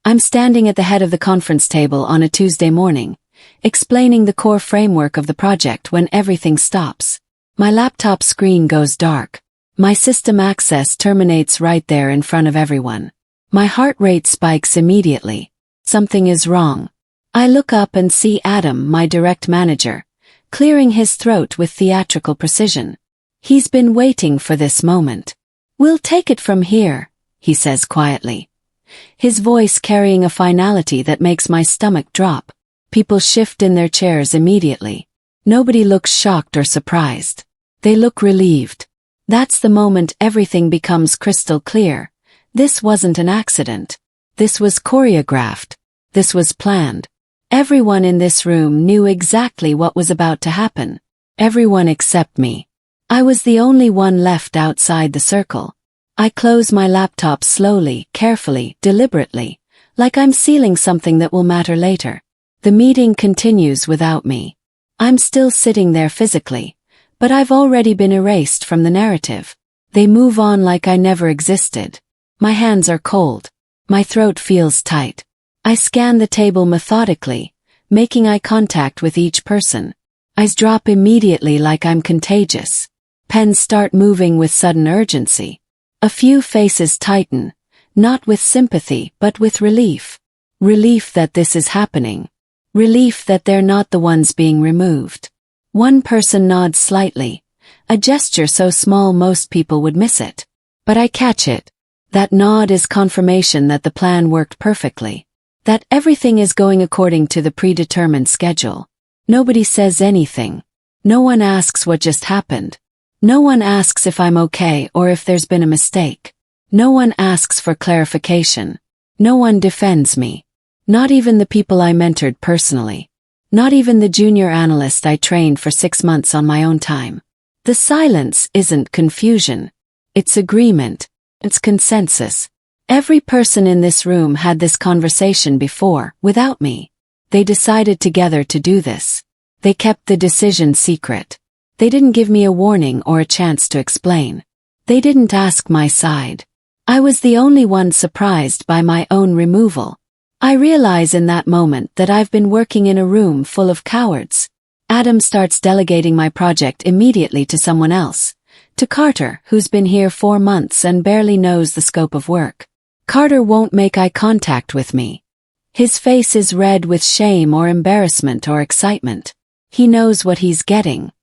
I'm standing at the head of the conference table on a Tuesday morning, explaining the core framework of the project when everything stops. My laptop screen goes dark. My system access terminates right there in front of everyone. My heart rate spikes immediately. Something is wrong. I look up and see Adam, my direct manager, clearing his throat with theatrical precision. He's been waiting for this moment. "We'll take it from here," he says quietly, his voice carrying a finality that makes my stomach drop. People shift in their chairs immediately. Nobody looks shocked or surprised. They look relieved. That's the moment everything becomes crystal clear. This wasn't an accident. This was choreographed. This was planned. Everyone in this room knew exactly what was about to happen. Everyone except me. I was the only one left outside the circle. I close my laptop slowly, carefully, deliberately, like I'm sealing something that will matter later. The meeting continues without me. I'm still sitting there physically, but I've already been erased from the narrative. They move on like I never existed. My hands are cold. My throat feels tight. I scan the table methodically, making eye contact with each person. Eyes drop immediately like I'm contagious. Pens start moving with sudden urgency. A few faces tighten, not with sympathy but with relief. Relief that this is happening. Relief that they're not the ones being removed. One person nods slightly, a gesture so small most people would miss it. But I catch it. That nod is confirmation that the plan worked perfectly. That everything is going according to the predetermined schedule. Nobody says anything. No one asks what just happened. No one asks if I'm okay or if there's been a mistake. No one asks for clarification. No one defends me. Not even the people I mentored personally. Not even the junior analyst I trained for 6 months on my own time. The silence isn't confusion. It's agreement. It's consensus. Every person in this room had this conversation before, without me. They decided together to do this. They kept the decision secret. They didn't give me a warning or a chance to explain. They didn't ask my side. I was the only one surprised by my own removal. I realize in that moment that I've been working in a room full of cowards. Adam starts delegating my project immediately to someone else. To Carter, who's been here 4 months and barely knows the scope of work. Carter won't make eye contact with me. His face is red with shame or embarrassment or excitement. He knows what he's getting.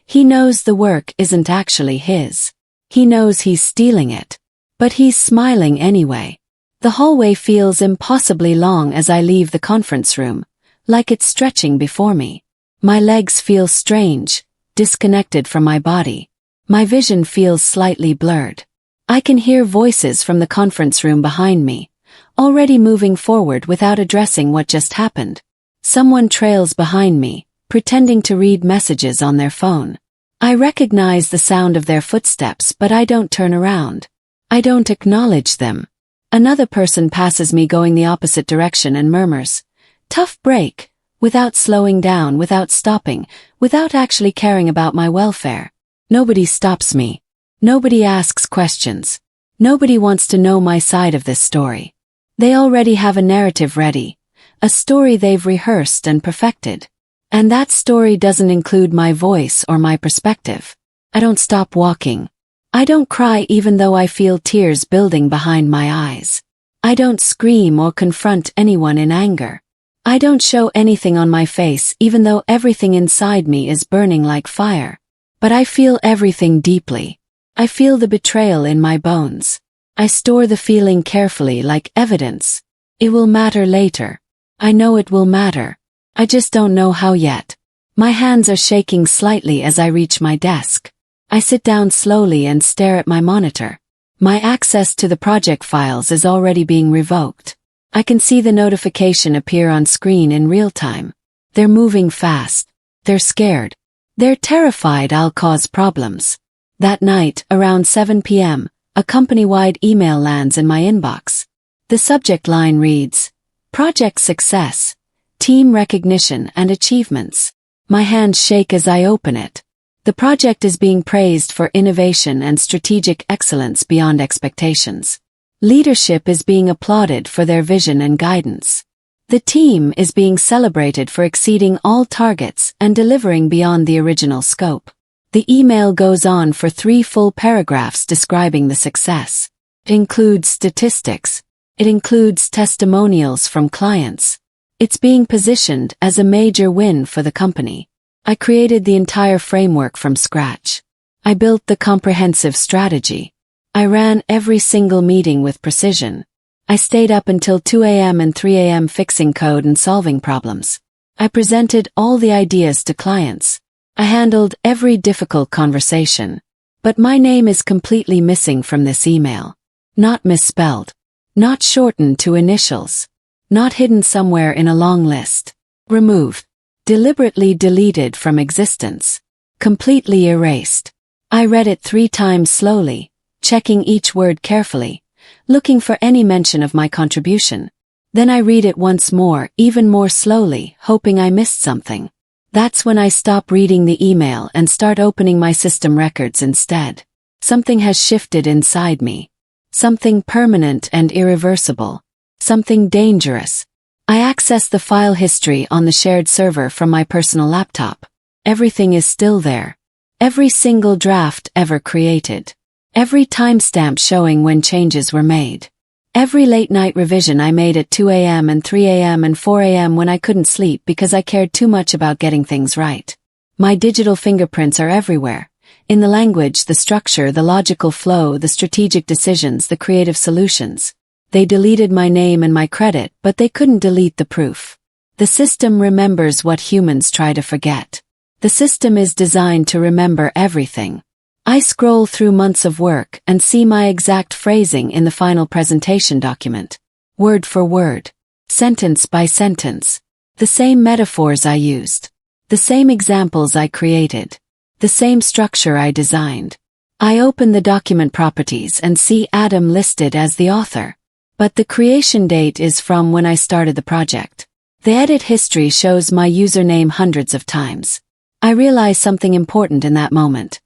He knows the work isn't actually his. He knows he's stealing it. But he's smiling anyway. The hallway feels impossibly long as I leave the conference room, like it's stretching before me. My legs feel strange, disconnected from my body. My vision feels slightly blurred. I can hear voices from the conference room behind me, already moving forward without addressing what just happened. Someone trails behind me, pretending to read messages on their phone. I recognize the sound of their footsteps, but I don't turn around. I don't acknowledge them. Another person passes me going the opposite direction and murmurs, "Tough break," without slowing down, without stopping, without actually caring about my welfare. Nobody stops me. Nobody asks questions. Nobody wants to know my side of this story. They already have a narrative ready, a story they've rehearsed and perfected. And that story doesn't include my voice or my perspective. I don't stop walking. I don't cry even though I feel tears building behind my eyes. I don't scream or confront anyone in anger. I don't show anything on my face even though everything inside me is burning like fire. But I feel everything deeply. I feel the betrayal in my bones. I store the feeling carefully like evidence. It will matter later. I know it will matter. I just don't know how yet. My hands are shaking slightly as I reach my desk. I sit down slowly and stare at my monitor. My access to the project files is already being revoked. I can see the notification appear on screen in real time. They're moving fast. They're scared. They're terrified I'll cause problems. That night, around 7 p.m., a company-wide email lands in my inbox. The subject line reads, "Project Success, Team Recognition and Achievements." My hands shake as I open it. The project is being praised for innovation and strategic excellence beyond expectations. Leadership is being applauded for their vision and guidance. The team is being celebrated for exceeding all targets and delivering beyond the original scope. The email goes on for 3 full paragraphs describing the success. It includes statistics. It includes testimonials from clients. It's being positioned as a major win for the company. I created the entire framework from scratch. I built the comprehensive strategy. I ran every single meeting with precision. I stayed up until 2 a.m. and 3 a.m. fixing code and solving problems. I presented all the ideas to clients. I handled every difficult conversation. But my name is completely missing from this email. Not misspelled. Not shortened to initials. Not hidden somewhere in a long list. Removed. Deliberately deleted from existence. Completely erased. I read it 3 times slowly, checking each word carefully, looking for any mention of my contribution. Then I read it once more, even more slowly, hoping I missed something. That's when I stop reading the email and start opening my system records instead. Something has shifted inside me. Something permanent and irreversible. Something dangerous. I access the file history on the shared server from my personal laptop. Everything is still there. Every single draft ever created. Every timestamp showing when changes were made. Every late-night revision I made at 2 a.m. and 3 a.m. and 4 a.m. when I couldn't sleep because I cared too much about getting things right. My digital fingerprints are everywhere. In the language, the structure, the logical flow, the strategic decisions, the creative solutions. They deleted my name and my credit, but they couldn't delete the proof. The system remembers what humans try to forget. The system is designed to remember everything. I scroll through months of work and see my exact phrasing in the final presentation document. Word for word. Sentence by sentence. The same metaphors I used. The same examples I created. The same structure I designed. I open the document properties and see Adam listed as the author. But the creation date is from when I started the project. The edit history shows my username hundreds of times. I realize something important in that moment.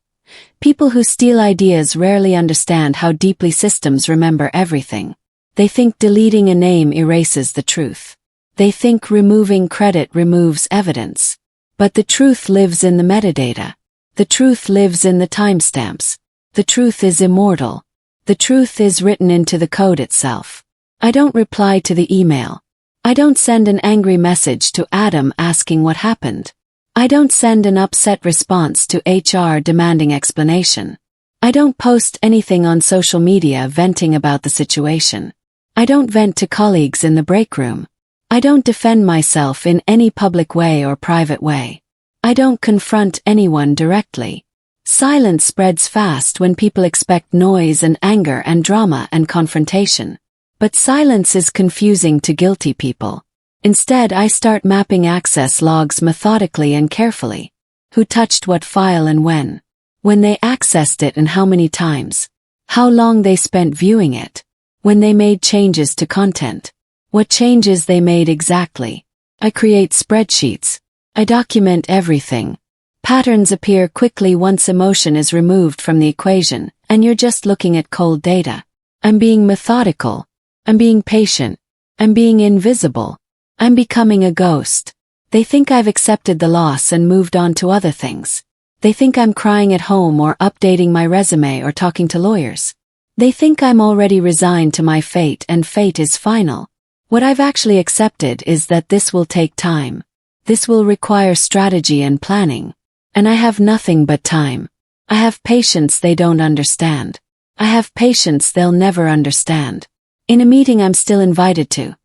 People who steal ideas rarely understand how deeply systems remember everything. They think deleting a name erases the truth. They think removing credit removes evidence. But the truth lives in the metadata. The truth lives in the timestamps. The truth is immortal. The truth is written into the code itself. I don't reply to the email. I don't send an angry message to Adam asking what happened. I don't send an upset response to HR demanding explanation. I don't post anything on social media venting about the situation. I don't vent to colleagues in the break room. I don't defend myself in any public way or private way. I don't confront anyone directly. Silence spreads fast when people expect noise and anger and drama and confrontation. But silence is confusing to guilty people. Instead, I start mapping access logs methodically and carefully. Who touched what file and when? When they accessed it and how many times? How long they spent viewing it? When they made changes to content? What changes they made exactly? I create spreadsheets. I document everything. Patterns appear quickly once emotion is removed from the equation, and you're just looking at cold data. I'm being methodical. I'm being patient. I'm being invisible. I'm becoming a ghost. They think I've accepted the loss and moved on to other things. They think I'm crying at home or updating my resume or talking to lawyers. They think I'm already resigned to my fate and fate is final. What I've actually accepted is that this will take time. This will require strategy and planning. And I have nothing but time. I have patience they don't understand. I have patience they'll never understand. In a meeting I'm still invited to.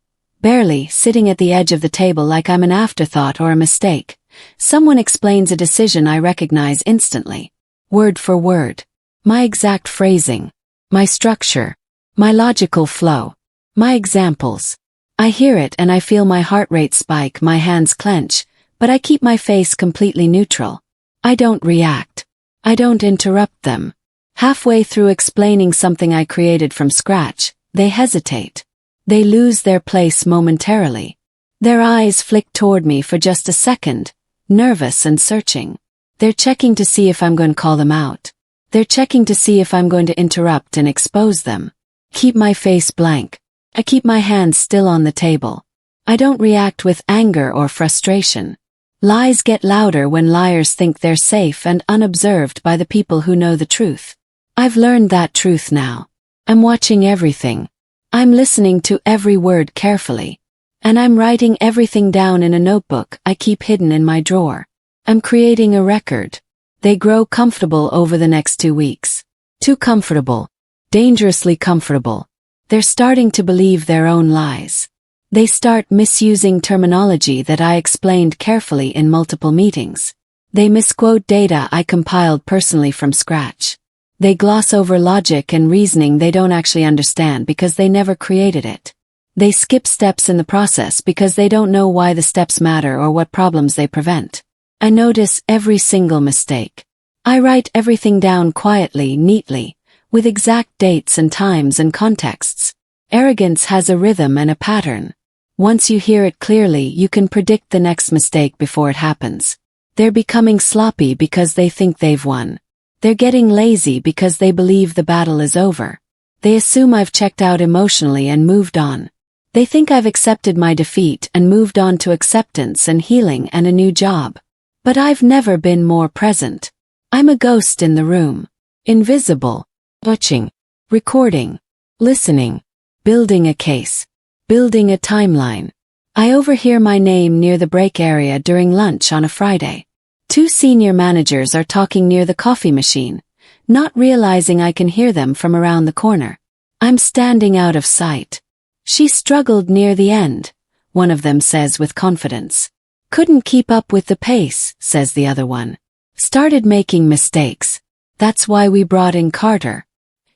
Barely, sitting at the edge of the table like I'm an afterthought or a mistake. Someone explains a decision I recognize instantly. Word for word. My exact phrasing. My structure. My logical flow. My examples. I hear it and I feel my heart rate spike, my hands clench, but I keep my face completely neutral. I don't react. I don't interrupt them. Halfway through explaining something I created from scratch, they hesitate. They lose their place momentarily. Their eyes flick toward me for just a second, nervous and searching. They're checking to see if I'm going to call them out. They're checking to see if I'm going to interrupt and expose them. Keep my face blank. I keep my hands still on the table. I don't react with anger or frustration. Lies get louder when liars think they're safe and unobserved by the people who know the truth. I've learned that truth now. I'm watching everything. I'm listening to every word carefully. And I'm writing everything down in a notebook I keep hidden in my drawer. I'm creating a record. They grow comfortable over the next 2 weeks. Too comfortable. Dangerously comfortable. They're starting to believe their own lies. They start misusing terminology that I explained carefully in multiple meetings. They misquote data I compiled personally from scratch. They gloss over logic and reasoning they don't actually understand because they never created it. They skip steps in the process because they don't know why the steps matter or what problems they prevent. I notice every single mistake. I write everything down quietly, neatly, with exact dates and times and contexts. Arrogance has a rhythm and a pattern. Once you hear it clearly, you can predict the next mistake before it happens. They're becoming sloppy because they think they've won. They're getting lazy because they believe the battle is over. They assume I've checked out emotionally and moved on. They think I've accepted my defeat and moved on to acceptance and healing and a new job. But I've never been more present. I'm a ghost in the room. Invisible. Watching. Recording. Listening. Building a case. Building a timeline. I overhear my name near the break area during lunch on a Friday. 2 senior managers are talking near the coffee machine, not realizing I can hear them from around the corner. I'm standing out of sight. She struggled near the end, one of them says with confidence. Couldn't keep up with the pace, says the other one. Started making mistakes. That's why we brought in Carter.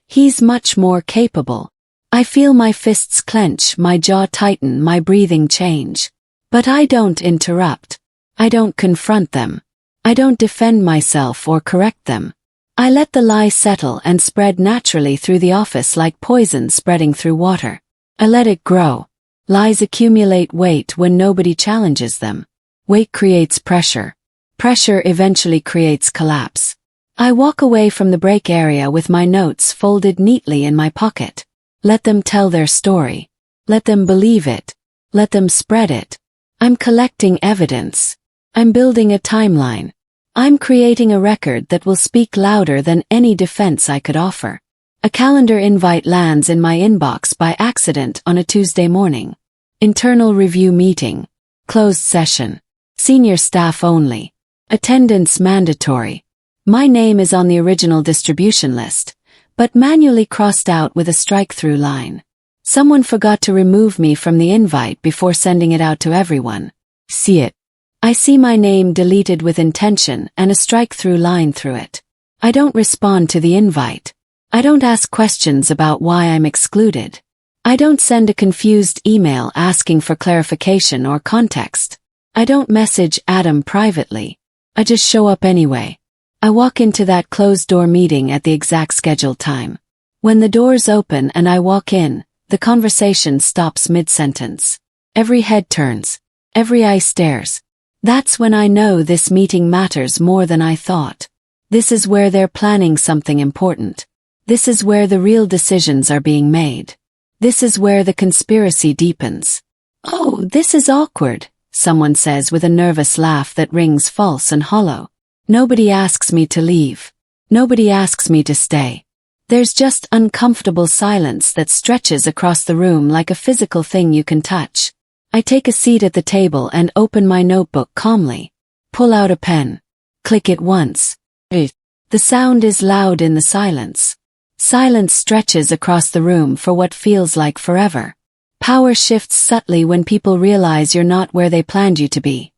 He's much more capable. I feel my fists clench, my jaw tighten, my breathing change. But I don't interrupt. I don't confront them. I don't defend myself or correct them. I let the lie settle and spread naturally through the office like poison spreading through water. I let it grow. Lies accumulate weight when nobody challenges them. Weight creates pressure. Pressure eventually creates collapse. I walk away from the break area with my notes folded neatly in my pocket. Let them tell their story. Let them believe it. Let them spread it. I'm collecting evidence. I'm building a timeline. I'm creating a record that will speak louder than any defense I could offer. A calendar invite lands in my inbox by accident on a Tuesday morning. Internal review meeting. Closed session. Senior staff only. Attendance mandatory. My name is on the original distribution list, but manually crossed out with a strike-through line. Someone forgot to remove me from the invite before sending it out to everyone. See it. I see my name deleted with intention and a strike-through line through it. I don't respond to the invite. I don't ask questions about why I'm excluded. I don't send a confused email asking for clarification or context. I don't message Adam privately. I just show up anyway. I walk into that closed-door meeting at the exact scheduled time. When the doors open and I walk in, the conversation stops mid-sentence. Every head turns. Every eye stares. That's when I know this meeting matters more than I thought. This is where they're planning something important. This is where the real decisions are being made. This is where the conspiracy deepens. "Oh, this is awkward," someone says with a nervous laugh that rings false and hollow. Nobody asks me to leave. Nobody asks me to stay. There's just uncomfortable silence that stretches across the room like a physical thing you can touch. I take a seat at the table and open my notebook calmly. Pull out a pen. Click it once. The sound is loud in the silence. Silence stretches across the room for what feels like forever. Power shifts subtly when people realize you're not where they planned you to be.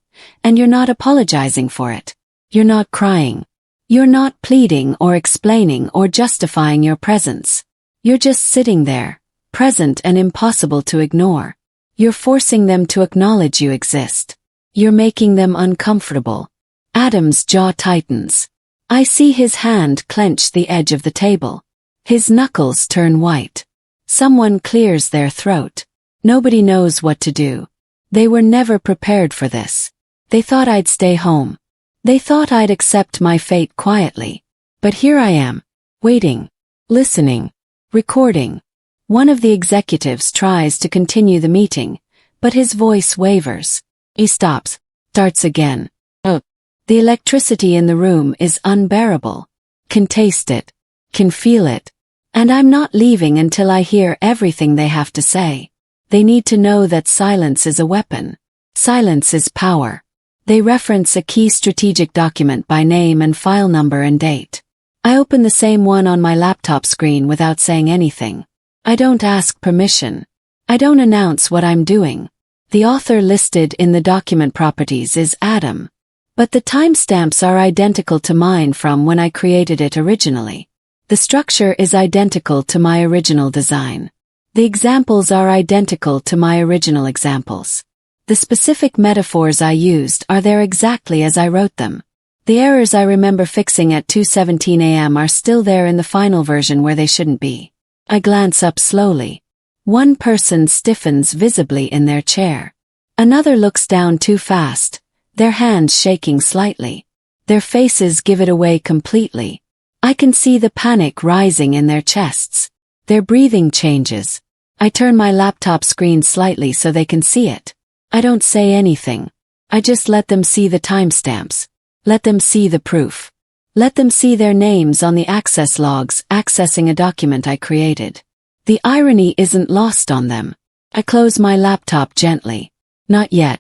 And you're not apologizing for it. You're not crying. You're not pleading or explaining or justifying your presence. You're just sitting there, present and impossible to ignore. You're forcing them to acknowledge you exist. You're making them uncomfortable. Adam's jaw tightens. I see his hand clench the edge of the table. His knuckles turn white. Someone clears their throat. Nobody knows what to do. They were never prepared for this. They thought I'd stay home. They thought I'd accept my fate quietly. But here I am, waiting, listening, recording, One of the executives tries to continue the meeting, but his voice wavers. He stops, starts again. The electricity in the room is unbearable. Can taste it. Can feel it. And I'm not leaving until I hear everything they have to say. They need to know that silence is a weapon. Silence is power. They reference a key strategic document by name and file number and date. I open the same one on my laptop screen without saying anything. I don't ask permission. I don't announce what I'm doing. The author listed in the document properties is Adam. But the timestamps are identical to mine from when I created it originally. The structure is identical to my original design. The examples are identical to my original examples. The specific metaphors I used are there exactly as I wrote them. The errors I remember fixing at 2:17 a.m. are still there in the final version where they shouldn't be. I glance up slowly. One person stiffens visibly in their chair. Another looks down too fast, their hands shaking slightly. Their faces give it away completely. I can see the panic rising in their chests. Their breathing changes. I turn my laptop screen slightly so they can see it. I don't say anything. I just let them see the timestamps. Let them see the proof. Let them see their names on the access logs accessing a document I created. The irony isn't lost on them. I close my laptop gently. Not yet.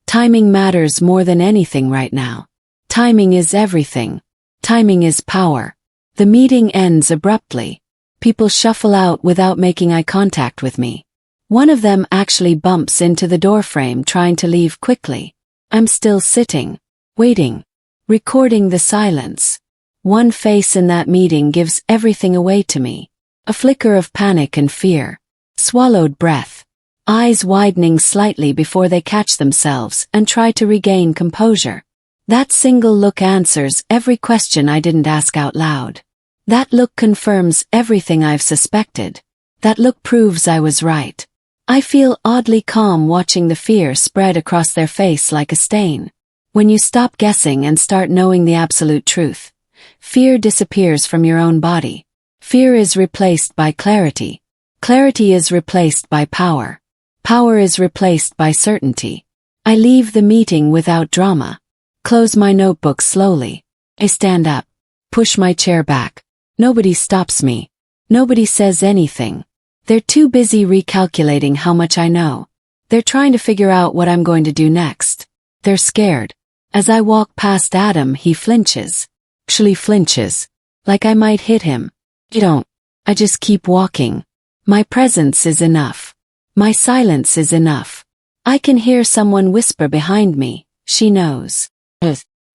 Timing matters more than anything right now. Timing is everything. Timing is power. The meeting ends abruptly. People shuffle out without making eye contact with me. One of them actually bumps into the doorframe trying to leave quickly. I'm still sitting, waiting, recording the silence. One face in that meeting gives everything away to me. A flicker of panic and fear. Swallowed breath. Eyes widening slightly before they catch themselves and try to regain composure. That single look answers every question I didn't ask out loud. That look confirms everything I've suspected. That look proves I was right. I feel oddly calm watching the fear spread across their face like a stain. When you stop guessing and start knowing the absolute truth, fear disappears from your own body. Fear is replaced by clarity. Clarity is replaced by power. Power is replaced by certainty. I leave the meeting without drama. Close my notebook slowly. I stand up. Push my chair back. Nobody stops me. Nobody says anything. They're too busy recalculating how much I know. They're trying to figure out what I'm going to do next. They're scared. As I walk past Adam, he flinches. Actually flinches. Like I might hit him. I don't. I just keep walking. My presence is enough. My silence is enough. I can hear someone whisper behind me. She knows.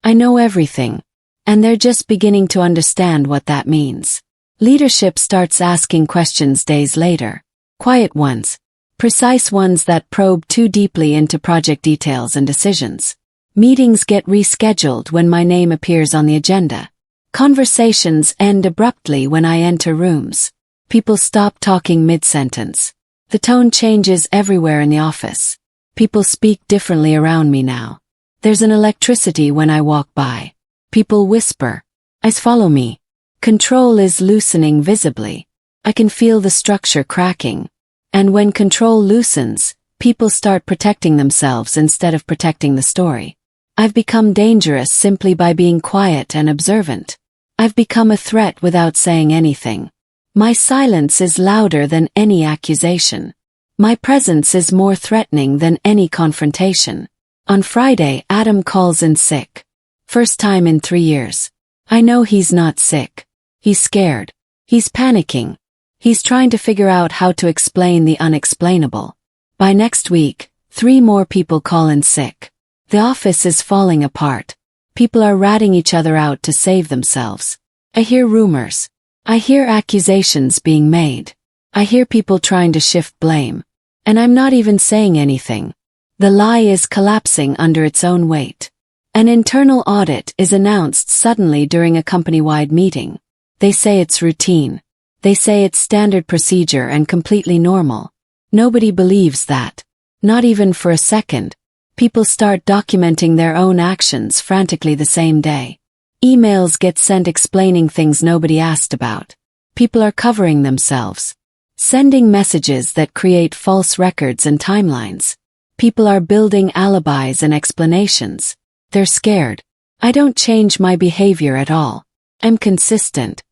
I know everything. And they're just beginning to understand what that means. Leadership starts asking questions days later. Quiet ones. Precise ones that probe too deeply into project details and decisions. Meetings get rescheduled when my name appears on the agenda. Conversations end abruptly when I enter rooms. People stop talking mid-sentence. The tone changes everywhere in the office. People speak differently around me now. There's an electricity when I walk by. People whisper. Eyes follow me. Control is loosening visibly. I can feel the structure cracking. And when control loosens, people start protecting themselves instead of protecting the story. I've become dangerous simply by being quiet and observant. I've become a threat without saying anything. My silence is louder than any accusation. My presence is more threatening than any confrontation. On Friday, Adam calls in sick. First time in 3 years. I know he's not sick. He's scared. He's panicking. He's trying to figure out how to explain the unexplainable. By next week, 3 more people call in sick. The office is falling apart. People are ratting each other out to save themselves. I hear rumors. I hear accusations being made. I hear people trying to shift blame. And I'm not even saying anything. The lie is collapsing under its own weight. An internal audit is announced suddenly during a company-wide meeting. They say it's routine. They say it's standard procedure and completely normal. Nobody believes that. Not even for a second. People start documenting their own actions frantically the same day. Emails get sent explaining things nobody asked about. People are covering themselves. sending messages that create false records and timelines. People are building alibis and explanations. They're scared. I don't change my behavior at all. I'm consistent.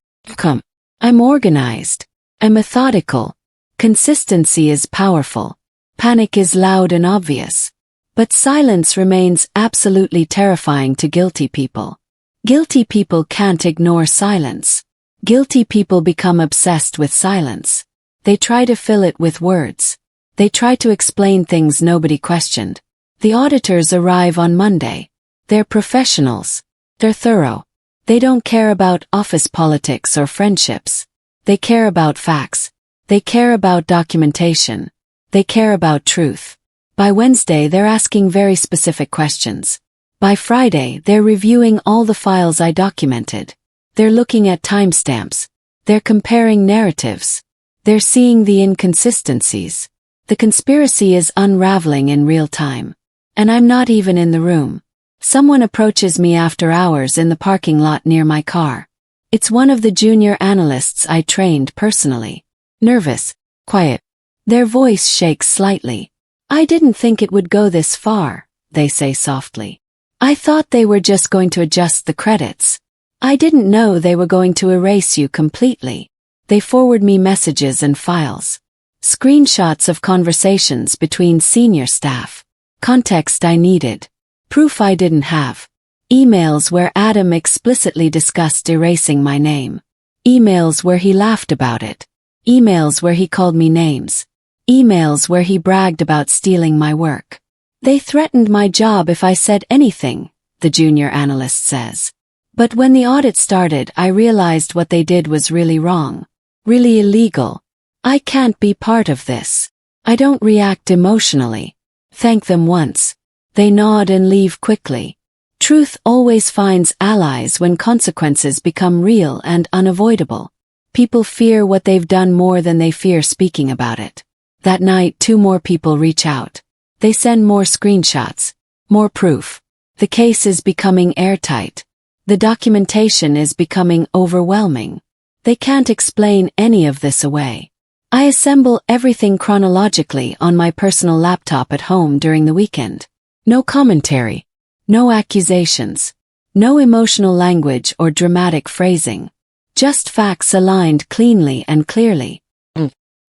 I'm organized. I'm methodical. Consistency is powerful. Panic is loud and obvious. But silence remains absolutely terrifying to guilty people. Guilty people can't ignore silence. Guilty people become obsessed with silence. They try to fill it with words. They try to explain things nobody questioned. The auditors arrive on Monday. They're professionals. They're thorough. They don't care about office politics or friendships. They care about facts. They care about documentation. They care about truth. By Wednesday, they're asking very specific questions. By Friday, they're reviewing all the files I documented. They're looking at timestamps. They're comparing narratives. They're seeing the inconsistencies. The conspiracy is unraveling in real time. And I'm not even in the room. Someone approaches me after hours in the parking lot near my car. It's one of the junior analysts I trained personally. Nervous, quiet. Their voice shakes slightly. I didn't think it would go this far, they say softly. I thought they were just going to adjust the credits. I didn't know they were going to erase you completely. They forward me messages and files. Screenshots of conversations between senior staff. Context I needed. Proof I didn't have. Emails where Adam explicitly discussed erasing my name. Emails where he laughed about it. Emails where he called me names. Emails where he bragged about stealing my work. They threatened my job if I said anything, the junior analyst says. But when the audit started, I realized what they did was really wrong. Really illegal. I can't be part of this. I don't react emotionally. Thank them once. They nod and leave quickly. Truth always finds allies when consequences become real and unavoidable. People fear what they've done more than they fear speaking about it. That night, 2 more people reach out. They send more screenshots. More proof. The case is becoming airtight. The documentation is becoming overwhelming. They can't explain any of this away. I assemble everything chronologically on my personal laptop at home during the weekend. No commentary. No accusations. No emotional language or dramatic phrasing. Just facts aligned cleanly and clearly.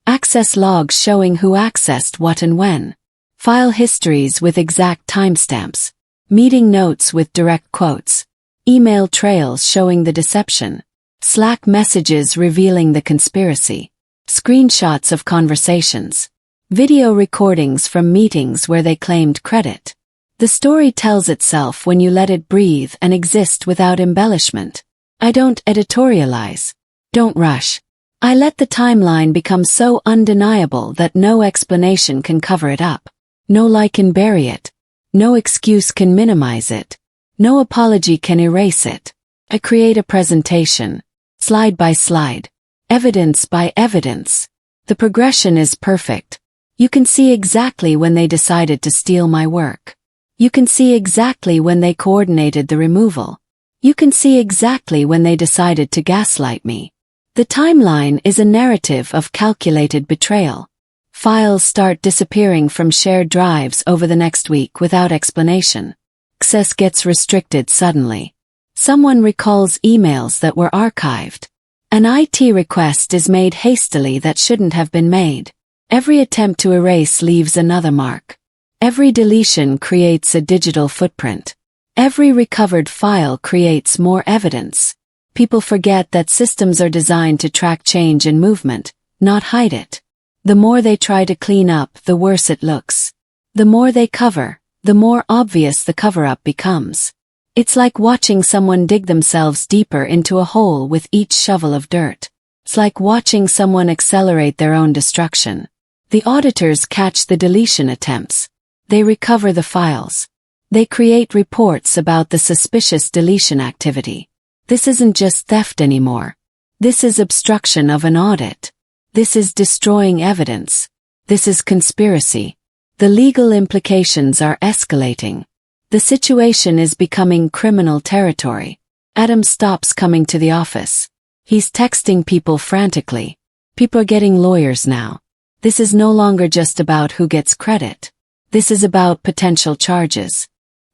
Access logs showing who accessed what and when. File histories with exact timestamps. Meeting notes with direct quotes. Email trails showing the deception. Slack messages revealing the conspiracy. Screenshots of conversations. Video recordings from meetings where they claimed credit. The story tells itself when you let it breathe and exist without embellishment. I don't editorialize. Don't rush. I let the timeline become so undeniable that no explanation can cover it up. No lie can bury it. No excuse can minimize it. No apology can erase it. I create a presentation. Slide by slide. Evidence by evidence. The progression is perfect. You can see exactly when they decided to steal my work. You can see exactly when they coordinated the removal. You can see exactly when they decided to gaslight me. The timeline is a narrative of calculated betrayal. Files start disappearing from shared drives over the next week without explanation. Access gets restricted suddenly. Someone recalls emails that were archived. An IT request is made hastily that shouldn't have been made. Every attempt to erase leaves another mark. Every deletion creates a digital footprint. Every recovered file creates more evidence. People forget that systems are designed to track change and movement, not hide it. The more they try to clean up, the worse it looks. The more they cover, the more obvious the cover-up becomes. It's like watching someone dig themselves deeper into a hole with each shovel of dirt. It's like watching someone accelerate their own destruction. The auditors catch the deletion attempts. They recover the files. They create reports about the suspicious deletion activity. This isn't just theft anymore. This is obstruction of an audit. This is destroying evidence. This is conspiracy. The legal implications are escalating. The situation is becoming criminal territory. Adam stops coming to the office. He's texting people frantically. People are getting lawyers now. This is no longer just about who gets credit. This is about potential charges.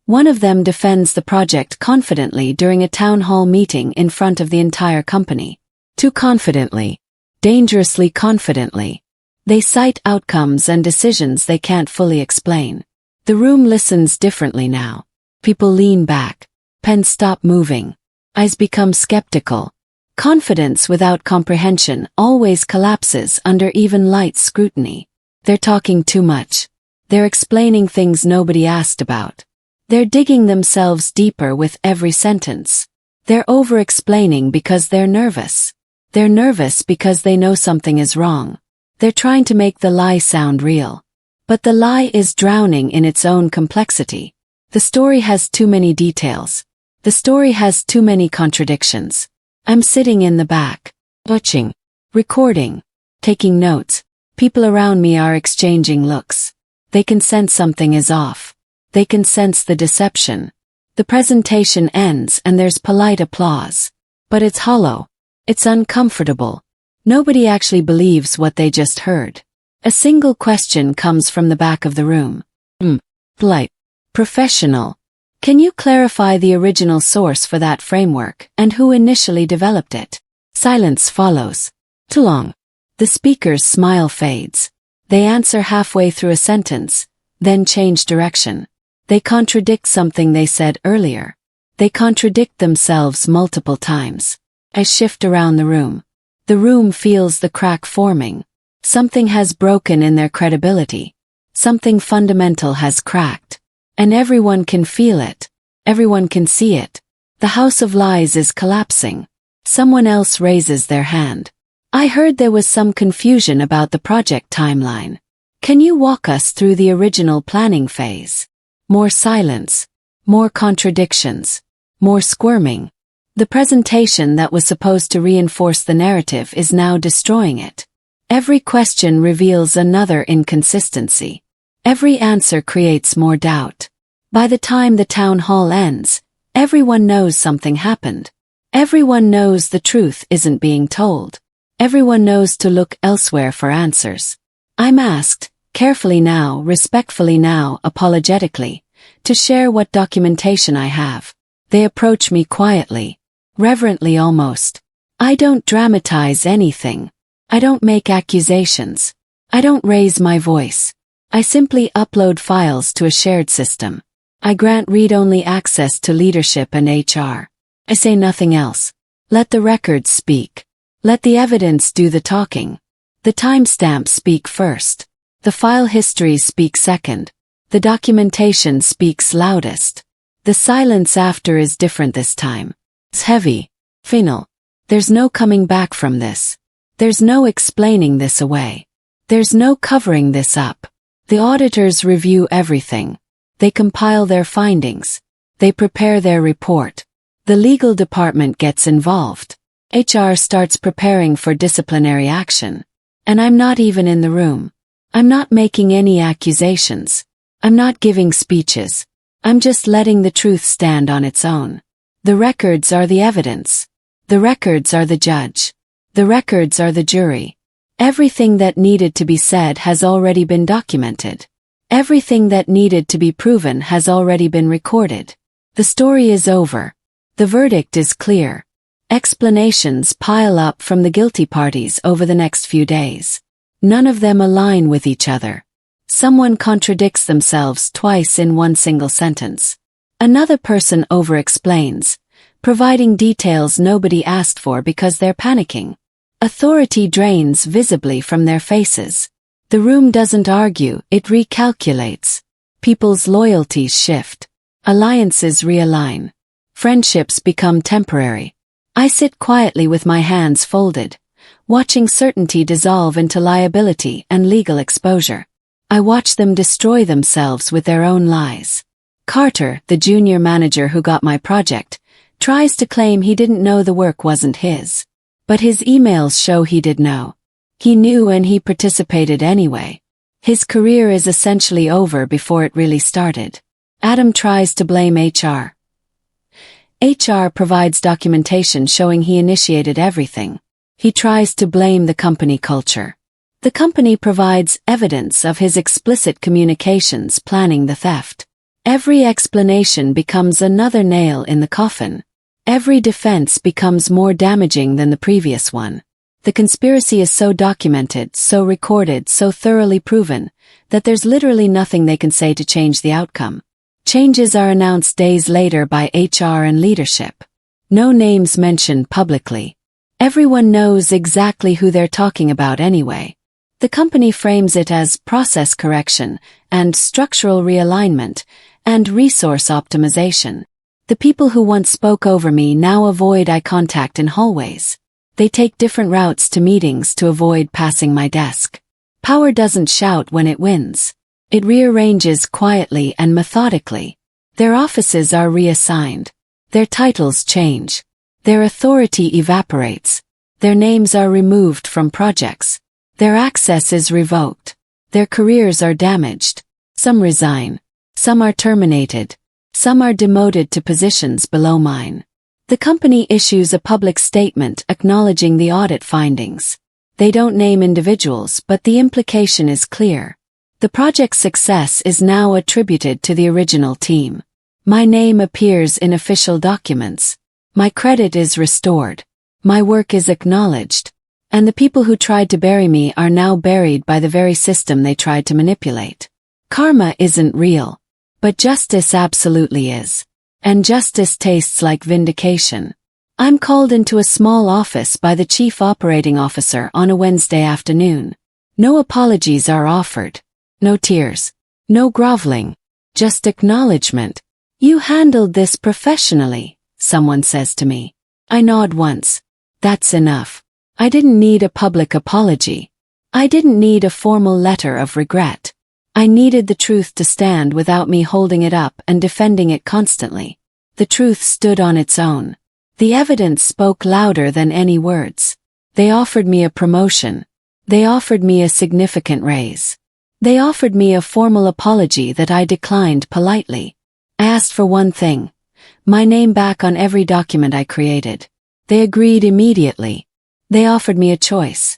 One of them defends the project confidently during a town hall meeting in front of the entire company. Too confidently. Dangerously confidently. They cite outcomes and decisions they can't fully explain. The room listens differently now. People lean back. Pens stop moving. Eyes become skeptical. Confidence without comprehension always collapses under even light scrutiny. They're talking too much. They're explaining things nobody asked about. They're digging themselves deeper with every sentence. They're over-explaining because they're nervous. They're nervous because they know something is wrong. They're trying to make the lie sound real. But the lie is drowning in its own complexity. The story has too many details. The story has too many contradictions. I'm sitting in the back, watching, recording, taking notes. People around me are exchanging looks. They can sense something is off. They can sense the deception. The presentation ends and there's polite applause. But it's hollow. It's uncomfortable. Nobody actually believes what they just heard. A single question comes from the back of the room. Polite. Professional. Can you clarify the original source for that framework and who initially developed it? Silence follows. Too long. The speaker's smile fades. They answer halfway through a sentence, then change direction. They contradict something they said earlier. They contradict themselves multiple times. I shift around the room. The room feels the crack forming. Something has broken in their credibility. Something fundamental has cracked. And everyone can feel it. Everyone can see it. The house of lies is collapsing. Someone else raises their hand. I heard there was some confusion about the project timeline. Can you walk us through the original planning phase? More silence. More contradictions. More squirming. The presentation that was supposed to reinforce the narrative is now destroying it. Every question reveals another inconsistency. Every answer creates more doubt. By the time the town hall ends, everyone knows something happened. Everyone knows the truth isn't being told. Everyone knows to look elsewhere for answers. I'm asked, carefully now, respectfully now, apologetically, to share what documentation I have. They approach me quietly, reverently almost. I don't dramatize anything. I don't make accusations. I don't raise my voice. I simply upload files to a shared system. I grant read-only access to leadership and HR. I say nothing else. Let the records speak. Let the evidence do the talking. The timestamps speak first. The file history speaks second. The documentation speaks loudest. The silence after is different this time. It's heavy. Final. There's no coming back from this. There's no explaining this away. There's no covering this up. The auditors review everything. They compile their findings. They prepare their report. The legal department gets involved. HR starts preparing for disciplinary action. And I'm not even in the room. I'm not making any accusations. I'm not giving speeches. I'm just letting the truth stand on its own. The records are the evidence. The records are the judge. The records are the jury. Everything that needed to be said has already been documented. Everything that needed to be proven has already been recorded. The story is over. The verdict is clear. Explanations pile up from the guilty parties over the next few days. None of them align with each other. Someone contradicts themselves twice in one single sentence. Another person over-explains, providing details nobody asked for because they're panicking. Authority drains visibly from their faces. The room doesn't argue, it recalculates. People's loyalties shift. Alliances realign. Friendships become temporary. I sit quietly with my hands folded, watching certainty dissolve into liability and legal exposure. I watch them destroy themselves with their own lies. Carter, the junior manager who got my project, tries to claim he didn't know the work wasn't his. But his emails show he did know. He knew and he participated anyway. His career is essentially over before it really started. Adam tries to blame HR. HR provides documentation showing he initiated everything. He tries to blame the company culture. The company provides evidence of his explicit communications planning the theft. Every explanation becomes another nail in the coffin. Every defense becomes more damaging than the previous one. The conspiracy is so documented, so recorded, so thoroughly proven, that there's literally nothing they can say to change the outcome. Changes are announced days later by HR and leadership. No names mentioned publicly. Everyone knows exactly who they're talking about anyway. The company frames it as process correction and structural realignment and resource optimization. The people who once spoke over me now avoid eye contact in hallways. They take different routes to meetings to avoid passing my desk. Power doesn't shout when it wins. It rearranges quietly and methodically. Their offices are reassigned. Their titles change. Their authority evaporates. Their names are removed from projects. Their access is revoked. Their careers are damaged. Some resign. Some are terminated. Some are demoted to positions below mine. The company issues a public statement acknowledging the audit findings. They don't name individuals, but the implication is clear. The project's success is now attributed to the original team. My name appears in official documents. My credit is restored. My work is acknowledged. And the people who tried to bury me are now buried by the very system they tried to manipulate. Karma isn't real. But justice absolutely is. And justice tastes like vindication. I'm called into a small office by the chief operating officer on a Wednesday afternoon. No apologies are offered. No tears. No groveling. Just acknowledgement. You handled this professionally, someone says to me. I nod once. That's enough. I didn't need a public apology. I didn't need a formal letter of regret. I needed the truth to stand without me holding it up and defending it constantly. The truth stood on its own. The evidence spoke louder than any words. They offered me a promotion. They offered me a significant raise. They offered me a formal apology that I declined politely. I asked for one thing. My name back on every document I created. They agreed immediately. They offered me a choice.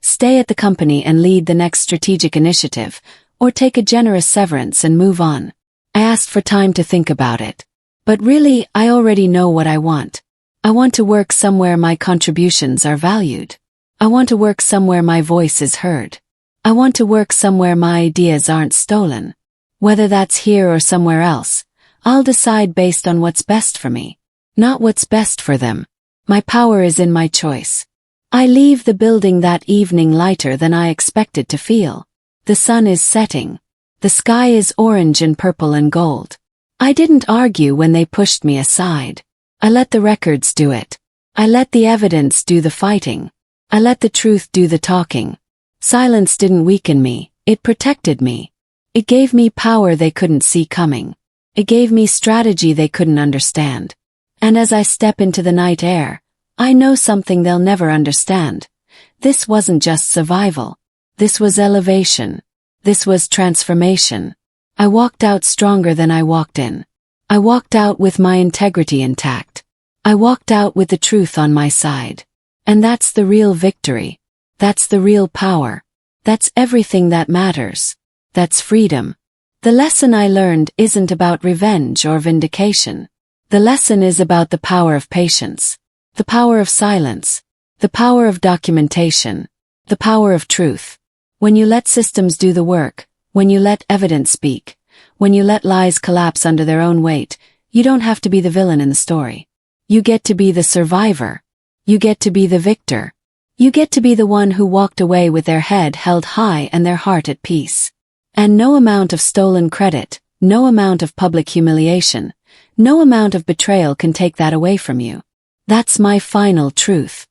Stay at the company and lead the next strategic initiative, or take a generous severance and move on. I asked for time to think about it. But really, I already know what I want. I want to work somewhere my contributions are valued. I want to work somewhere my voice is heard. I want to work somewhere my ideas aren't stolen. Whether that's here or somewhere else, I'll decide based on what's best for me, not what's best for them. My power is in my choice. I leave the building that evening lighter than I expected to feel. The sun is setting. The sky is orange and purple and gold. I didn't argue when they pushed me aside. I let the records do it. I let the evidence do the fighting. I let the truth do the talking. Silence didn't weaken me, it protected me. It gave me power they couldn't see coming. It gave me strategy they couldn't understand. And as I step into the night air, I know something they'll never understand. This wasn't just survival. This was elevation. This was transformation. I walked out stronger than I walked in. I walked out with my integrity intact. I walked out with the truth on my side. And that's the real victory. That's the real power. That's everything that matters. That's freedom. The lesson I learned isn't about revenge or vindication. The lesson is about the power of patience. The power of silence. The power of documentation. The power of truth. When you let systems do the work, when you let evidence speak, when you let lies collapse under their own weight, you don't have to be the villain in the story. You get to be the survivor. You get to be the victor. You get to be the one who walked away with their head held high and their heart at peace. And no amount of stolen credit, no amount of public humiliation, no amount of betrayal can take that away from you. That's my final truth.